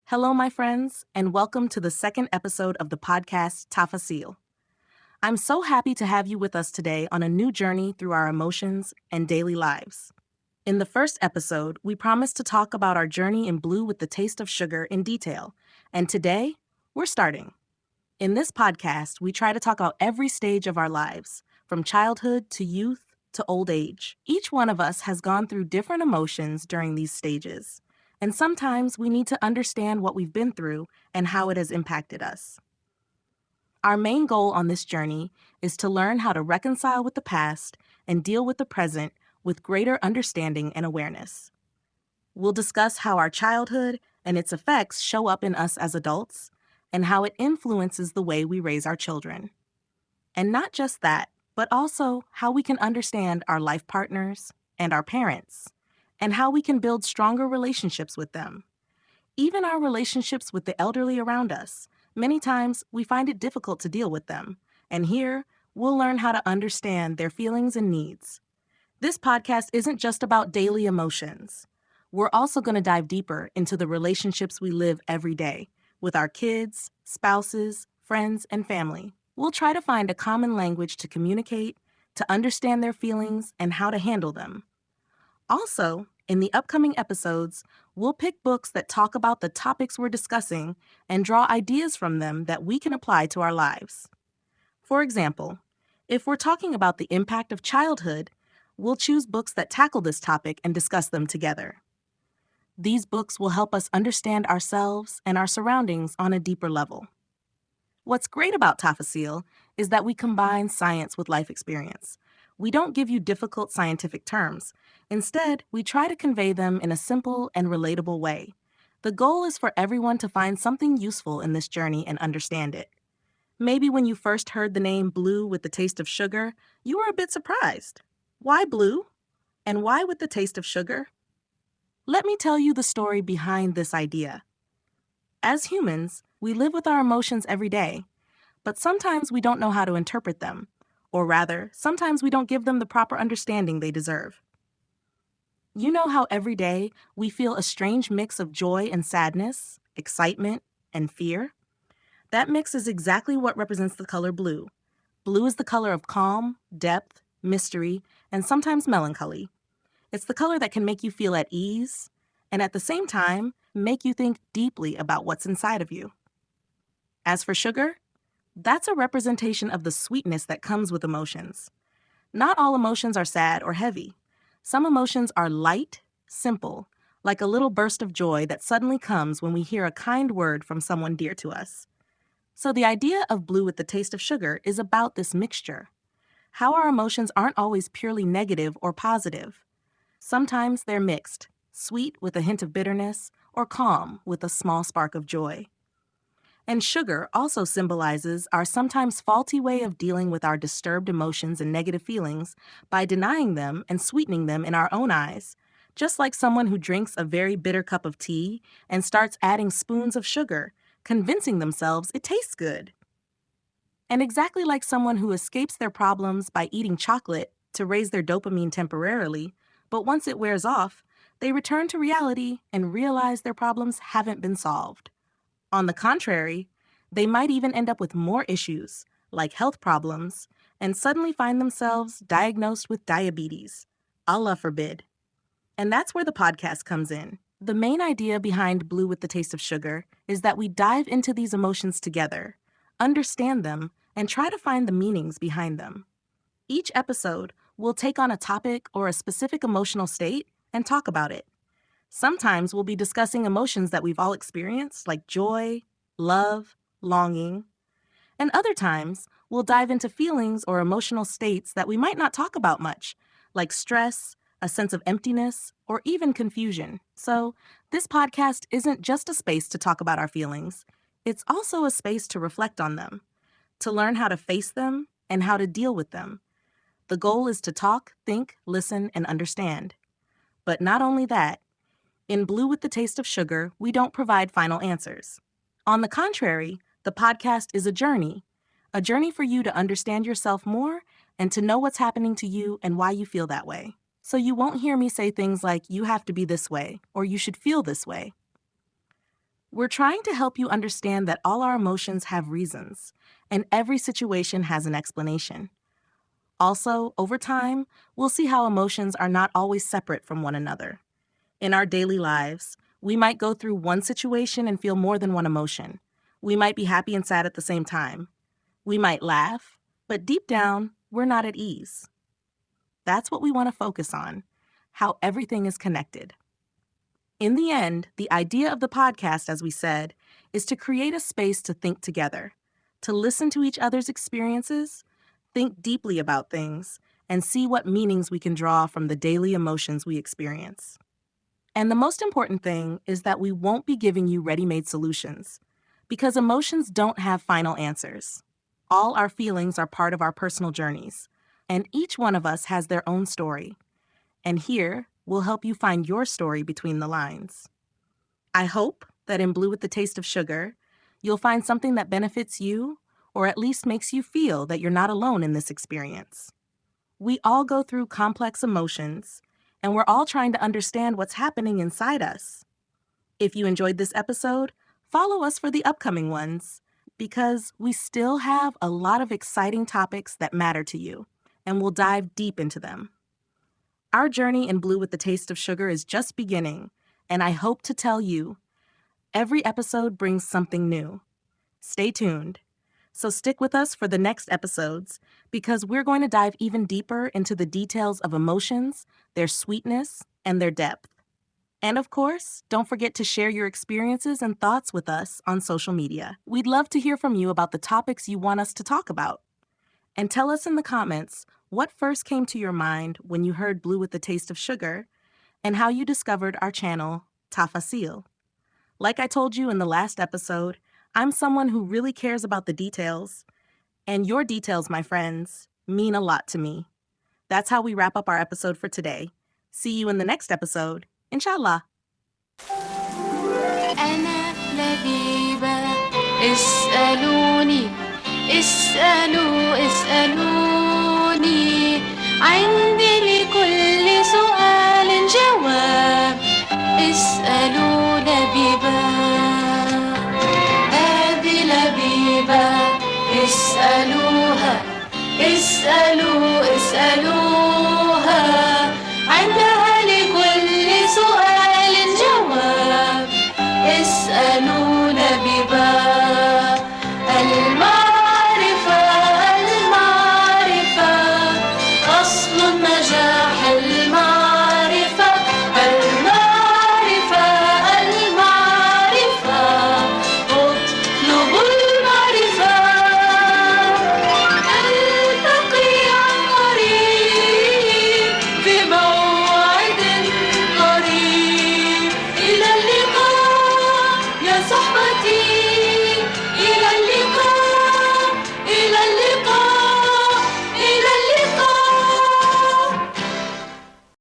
Hello, my friends, and welcome to the second episode of the podcast Tafa9il. I'm so happy to have you with us today on a new journey through our emotions and daily lives. In the first episode, we promised to talk about our journey in Blue with the Taste of Sugar in detail, and today, we're starting. In this podcast, we try to talk about every stage of our lives, from childhood to youth to old age. Each one of us has gone through different emotions during these stages. And sometimes we need to understand what we've been through and how it has impacted us. Our main goal on this journey is to learn how to reconcile with the past and deal with the present with greater understanding and awareness. We'll discuss how our childhood and its effects show up in us as adults and how it influences the way we raise our children. And not just that, but also how we can understand our life partners and our parents, and how we can build stronger relationships with them. Even our relationships with the elderly around us, many times we find it difficult to deal with them, and here we'll learn how to understand their feelings and needs. This podcast isn't just about daily emotions. We're also going to dive deeper into the relationships we live every day with our kids, spouses, friends, and family. We'll try to find a common language to communicate, to understand their feelings, and how to handle them. Also, in the upcoming episodes, we'll pick books that talk about the topics we're discussing and draw ideas from them that we can apply to our lives. For example, if we're talking about the impact of childhood, we'll choose books that tackle this topic and discuss them together. These books will help us understand ourselves and our surroundings on a deeper level. What's great about Tafa9il is that we combine science with life experience. We don't give you difficult scientific terms. Instead, we try to convey them in a simple and relatable way. The goal is for everyone to find something useful in this journey and understand it. Maybe when you first heard the name Blue with the Taste of Sugar, you were a bit surprised. Why blue? And why with the taste of sugar? Let me tell you the story behind this idea. As humans, we live with our emotions every day, but sometimes we don't know how to interpret them. Or rather, sometimes we don't give them the proper understanding they deserve. You know how every day we feel a strange mix of joy and sadness, excitement and fear? That mix is exactly what represents the color blue. Blue is the color of calm, depth, mystery, and sometimes melancholy. It's the color that can make you feel at ease, and at the same time, make you think deeply about what's inside of you. As for sugar, that's a representation of the sweetness that comes with emotions. Not all emotions are sad or heavy. Some emotions are light, simple, like a little burst of joy that suddenly comes when we hear a kind word from someone dear to us. So the idea of Blue with the Taste of Sugar is about this mixture. How our emotions aren't always purely negative or positive. Sometimes they're mixed, sweet with a hint of bitterness, or calm with a small spark of joy. And sugar also symbolizes our sometimes faulty way of dealing with our disturbed emotions and negative feelings by denying them and sweetening them in our own eyes, just like someone who drinks a very bitter cup of tea and starts adding spoons of sugar, convincing themselves it tastes good. And exactly like someone who escapes their problems by eating chocolate to raise their dopamine temporarily, but once it wears off, they return to reality and realize their problems haven't been solved. On the contrary, they might even end up with more issues, like health problems, and suddenly find themselves diagnosed with diabetes. Allah forbid. And that's where the podcast comes in. The main idea behind Blue with the Taste of Sugar is that we dive into these emotions together, understand them, and try to find the meanings behind them. Each episode, we'll take on a topic or a specific emotional state and talk about it. Sometimes we'll be discussing emotions that we've all experienced, like joy, love, longing. And other times, we'll dive into feelings or emotional states that we might not talk about much, like stress, a sense of emptiness, or even confusion. So, this podcast isn't just a space to talk about our feelings. It's also a space to reflect on them, to learn how to face them and how to deal with them. The goal is to talk, think, listen, and understand. But not only that, in Blue with the Taste of Sugar, we don't provide final answers. On the contrary, the podcast is a journey for you to understand yourself more and to know what's happening to you and why you feel that way. So you won't hear me say things like, you have to be this way, or you should feel this way. We're trying to help you understand that all our emotions have reasons, and every situation has an explanation. Also, over time, we'll see how emotions are not always separate from one another. In our daily lives, we might go through one situation and feel more than one emotion. We might be happy and sad at the same time. We might laugh, but deep down, we're not at ease. That's what we want to focus on, how everything is connected. In the end, the idea of the podcast, as we said, is to create a space to think together, to listen to each other's experiences, think deeply about things, and see what meanings we can draw from the daily emotions we experience. And the most important thing is that we won't be giving you ready-made solutions, because emotions don't have final answers. All our feelings are part of our personal journeys, and each one of us has their own story. And here, we'll help you find your story between the lines. I hope that in Blue with the Taste of Sugar, you'll find something that benefits you, or at least makes you feel that you're not alone in this experience. We all go through complex emotions, and we're all trying to understand what's happening inside us. If you enjoyed this episode, follow us for the upcoming ones, because we still have a lot of exciting topics that matter to you, and we'll dive deep into them. Our journey in Blue with the Taste of Sugar is just beginning, and I hope to tell you, every episode brings something new. Stay tuned. So stick with us for the next episodes, because we're going to dive even deeper into the details of emotions, their sweetness, and their depth. And of course, don't forget to share your experiences and thoughts with us on social media. We'd love to hear from you about the topics you want us to talk about. And tell us in the comments what first came to your mind when you heard Blue with the Taste of Sugar, and how you discovered our channel, Tafa9il. Like I told you in the last episode, I'm someone who really cares about the details, and your details, my friends, mean a lot to me. That's how we wrap up our episode for today. See you in the next episode, inshallah. أنا لبيبة اسألوني اسألوني عندي لكل سؤال جواب اسألوا لبيبة هذه لبيبة اسألوها اسألوا